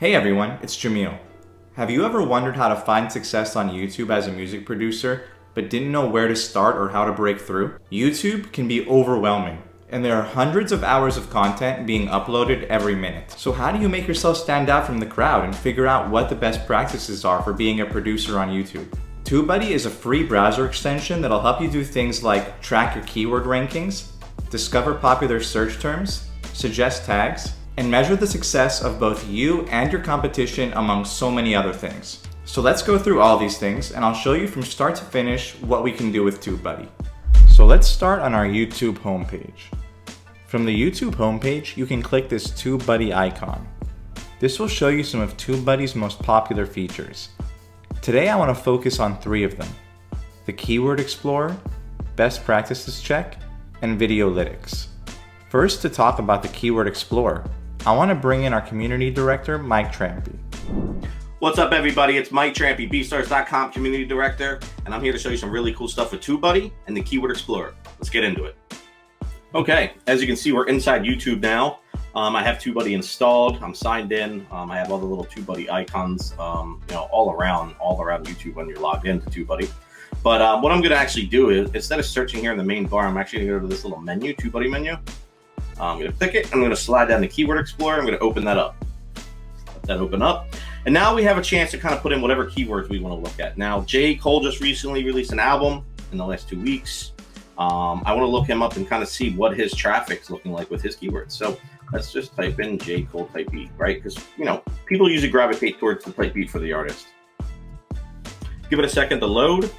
Hey everyone, it's Jamil. Have you ever wondered how to find success on YouTube as a music producer, but didn't know where to start or how to break through? YouTube can be overwhelming, and there are hundreds of hours of content being uploaded every minute. So how do you make yourself stand out from the crowd and figure out what the best practices are for being a producer on YouTube? TubeBuddy is a free browser extension that'll help you do things like track your keyword rankings, discover popular search terms, suggest tags, and measure the success of both you and your competition among so many other things. So let's go through all these things and I'll show you from start to finish what we can do with TubeBuddy. So let's start on our YouTube homepage. From the YouTube homepage, you can click this TubeBuddy icon. This will show you some of TubeBuddy's most popular features. Today I want to focus on 3 of them: the Keyword Explorer, Best Practices Check, and Videolytics. First, to talk about the Keyword Explorer, I want to bring in our community director, Mike Trampy. What's up, everybody? It's Mike Trampy, BStars.com community director, and I'm here to show you some really cool stuff with TubeBuddy and the Keyword Explorer. Let's get into it. Okay, as you can see, we're inside YouTube now. I have TubeBuddy installed. I'm signed in. I have all the little TubeBuddy icons, all around YouTube when you're logged into TubeBuddy. But what I'm going to actually do is, instead of searching here in the main bar, I'm actually going to go to this little menu, TubeBuddy menu. I'm going to click it. I'm going to slide down the Keyword Explorer. I'm going to open that up. Let that open up. And now we have a chance to kind of put in whatever keywords we want to look at. Now, J. Cole just recently released an album in the last 2 weeks. I want to look him up and kind of see what his traffic's looking like with his keywords. So let's just type in J. Cole type beat, right? Because, people usually gravitate towards the type beat for the artist. Give it a second to load.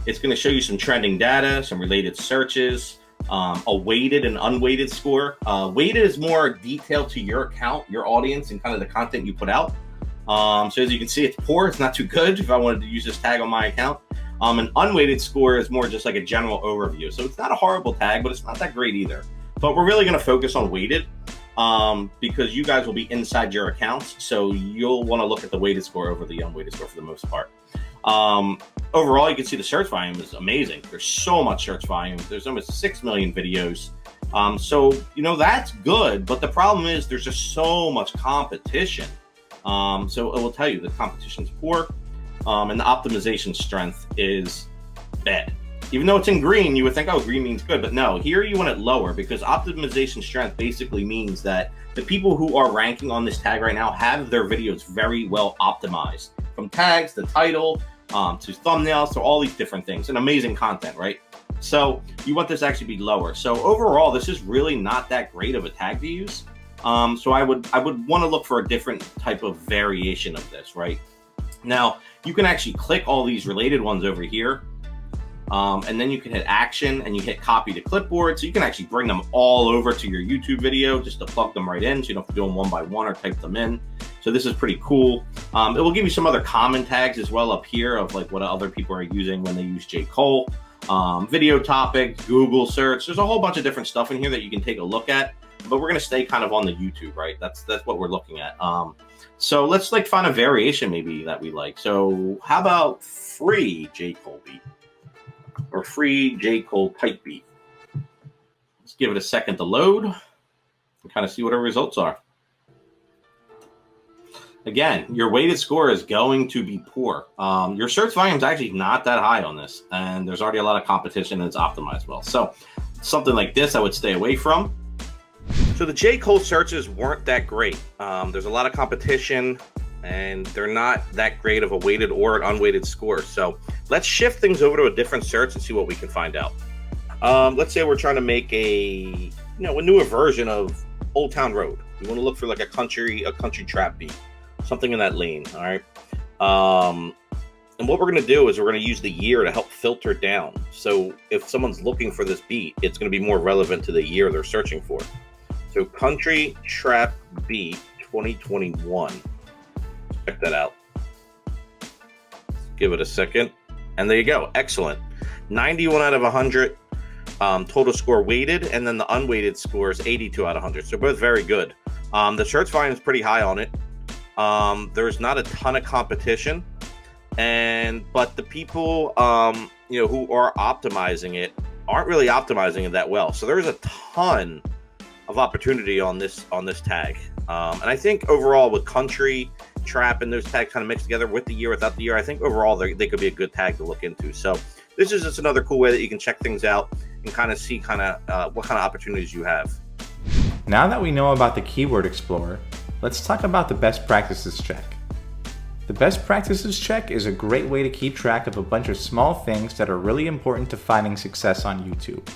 It's going to show you some trending data, some related searches, a weighted and unweighted score. Weighted is more detailed to your account, your audience, and kind of the content you put out. So as you can see, it's poor. It's not too good if I wanted to use this tag on my account. An unweighted score is more just like a general overview. So it's not a horrible tag, but it's not that great either. But we're really going to focus on weighted because you guys will be inside your accounts. So you'll want to look at the weighted score over the unweighted score for the most part. Overall, you can see the search volume is amazing. There's so much search volume. There's almost 6 million videos. So that's good. But the problem is there's just so much competition. So it will tell you the competition's poor. And the optimization strength is bad. Even though it's in green, you would think, oh, green means good. But no, here you want it lower because optimization strength basically means that the people who are ranking on this tag right now have their videos very well optimized. From tags, to title, to thumbnails, to all these different things. And amazing content, right? So you want this to actually be lower. So overall, this is really not that great of a tag to use. So I would want to look for a different type of variation of this, right? Now, you can actually click all these related ones over here. And then you can hit action and you hit copy to clipboard. So you can actually bring them all over to your YouTube video just to plug them right in. So you don't have to do them one by one or type them in. So this is pretty cool. It will give you some other common tags as well up here of like what other people are using when they use J. Cole. Video topics, Google search. There's a whole bunch of different stuff in here that you can take a look at. But we're going to stay kind of on the YouTube, right? That's what we're looking at. So let's find a variation maybe that we like. So how about free J. Cole beat? Or free J. Cole type beat. Let's give it a second to load and kind of see what our results are. Again, your weighted score is going to be poor. Your search volume is actually not that high on this, and there's already a lot of competition and it's optimized well. So something like this I would stay away from. So the J. Cole searches weren't that great. There's a lot of competition and they're not that great of a weighted or an unweighted score. So let's shift things over to a different search and see what we can find out. Let's say we're trying to make a newer version of Old Town Road. We want to look for like a country trap beat, something in that lane. All right. And what we're going to do is we're going to use the year to help filter down. So if someone's looking for this beat, it's going to be more relevant to the year they're searching for. So country trap beat 2021. Check that out. Give it a second. And there you go. Excellent. 91 out of 100 total score weighted. And then the unweighted score is 82 out of 100. So both very good. The search volume is pretty high on it. There's not a ton of competition. But the people, who are optimizing it aren't really optimizing it that well. So there's a ton of opportunity on this tag. And I think overall with country trap and those tags kind of mixed together with the year, without the year, I think overall they could be a good tag to look into. So this is just another cool way that you can check things out and kind of see what kind of opportunities you have. Now that we know about the Keyword Explorer, let's talk about the Best Practices Check. The Best Practices Check is a great way to keep track of a bunch of small things that are really important to finding success on YouTube.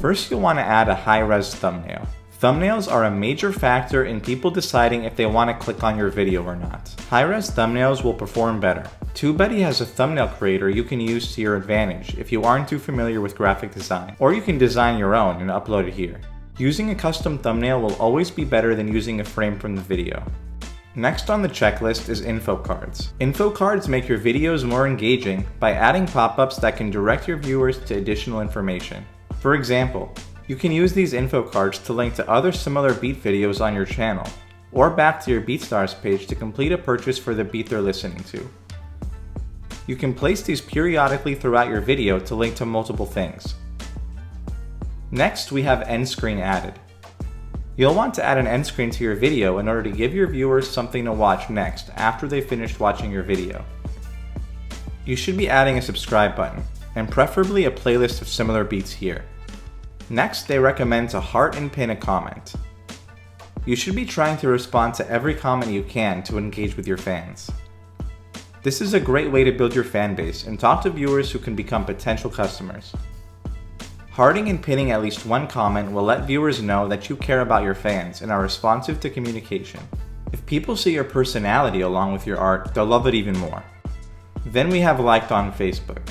First, you'll want to add a high-res thumbnail. Thumbnails are a major factor in people deciding if they want to click on your video or not. High-res thumbnails will perform better. TubeBuddy has a thumbnail creator you can use to your advantage if you aren't too familiar with graphic design, or you can design your own and upload it here. Using a custom thumbnail will always be better than using a frame from the video. Next on the checklist is info cards. Info cards make your videos more engaging by adding pop-ups that can direct your viewers to additional information. For example, you can use these info cards to link to other similar beat videos on your channel, or back to your BeatStars page to complete a purchase for the beat they're listening to. You can place these periodically throughout your video to link to multiple things. Next, we have end screen added. You'll want to add an end screen to your video in order to give your viewers something to watch next after they've finished watching your video. You should be adding a subscribe button, and preferably a playlist of similar beats here. Next, they recommend to heart and pin a comment. You should be trying to respond to every comment you can to engage with your fans. This is a great way to build your fan base and talk to viewers who can become potential customers. Hearting and pinning at least one comment will let viewers know that you care about your fans and are responsive to communication. If people see your personality along with your art, they'll love it even more. Then we have liked on Facebook.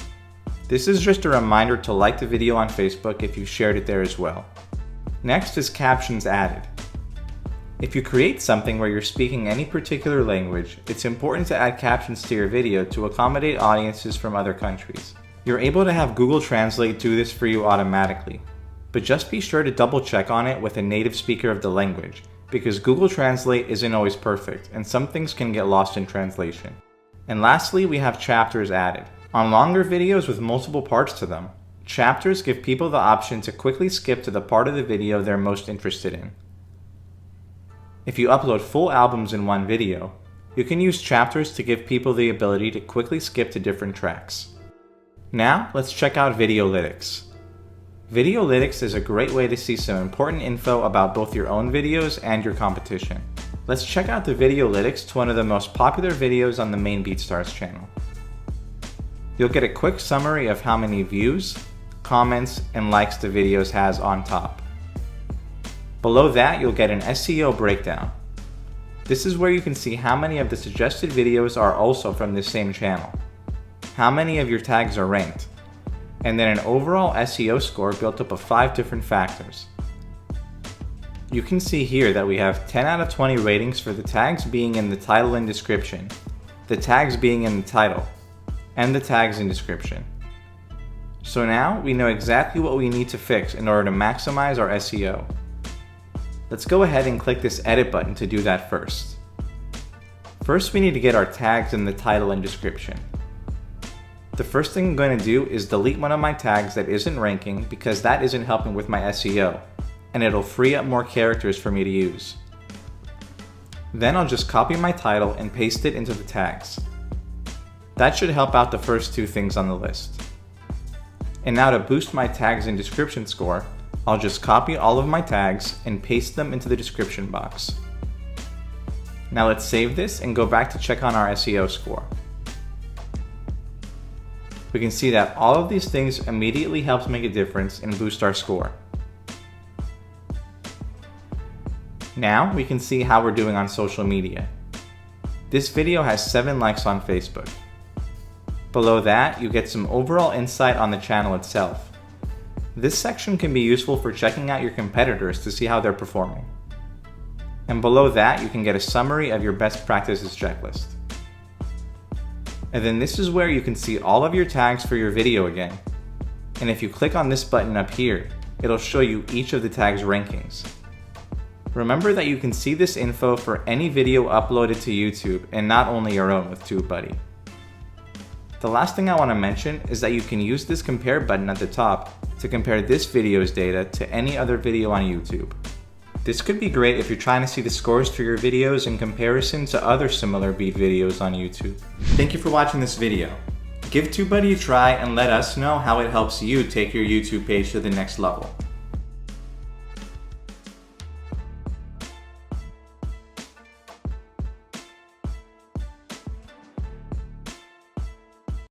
This is just a reminder to like the video on Facebook if you shared it there as well. Next is captions added. If you create something where you're speaking any particular language, it's important to add captions to your video to accommodate audiences from other countries. You're able to have Google Translate do this for you automatically, but just be sure to double check on it with a native speaker of the language, because Google Translate isn't always perfect and some things can get lost in translation. And lastly, we have chapters added. On longer videos with multiple parts to them, chapters give people the option to quickly skip to the part of the video they're most interested in. If you upload full albums in one video, you can use chapters to give people the ability to quickly skip to different tracks. Now, let's check out Videolytics. Videolytics is a great way to see some important info about both your own videos and your competition. Let's check out the Videolytics to one of the most popular videos on the main BeatStars channel. You'll get a quick summary of how many views, comments, and likes the videos has on top. Below that, you'll get an SEO breakdown. This is where you can see how many of the suggested videos are also from this same channel, how many of your tags are ranked, and then an overall SEO score built up of 5 different factors. You can see here that we have 10 out of 20 ratings for the tags being in the title and description, the tags being in the title, and the tags in description. So now we know exactly what we need to fix in order to maximize our SEO. Let's go ahead and click this edit button to do that first. First, we need to get our tags in the title and description. The first thing I'm going to do is delete one of my tags that isn't ranking because that isn't helping with my SEO, and it'll free up more characters for me to use. Then I'll just copy my title and paste it into the tags. That should help out the first 2 things on the list. And now to boost my tags and description score, I'll just copy all of my tags and paste them into the description box. Now let's save this and go back to check on our SEO score. We can see that all of these things immediately helps make a difference and boost our score. Now we can see how we're doing on social media. This video has 7 likes on Facebook. Below that, you get some overall insight on the channel itself. This section can be useful for checking out your competitors to see how they're performing. And below that, you can get a summary of your best practices checklist. And then this is where you can see all of your tags for your video again. And if you click on this button up here, it'll show you each of the tags' rankings. Remember that you can see this info for any video uploaded to YouTube and not only your own with TubeBuddy. The last thing I want to mention is that you can use this compare button at the top to compare this video's data to any other video on YouTube. This could be great if you're trying to see the scores for your videos in comparison to other similar beat videos on YouTube. Thank you for watching this video. Give TubeBuddy a try and let us know how it helps you take your YouTube page to the next level.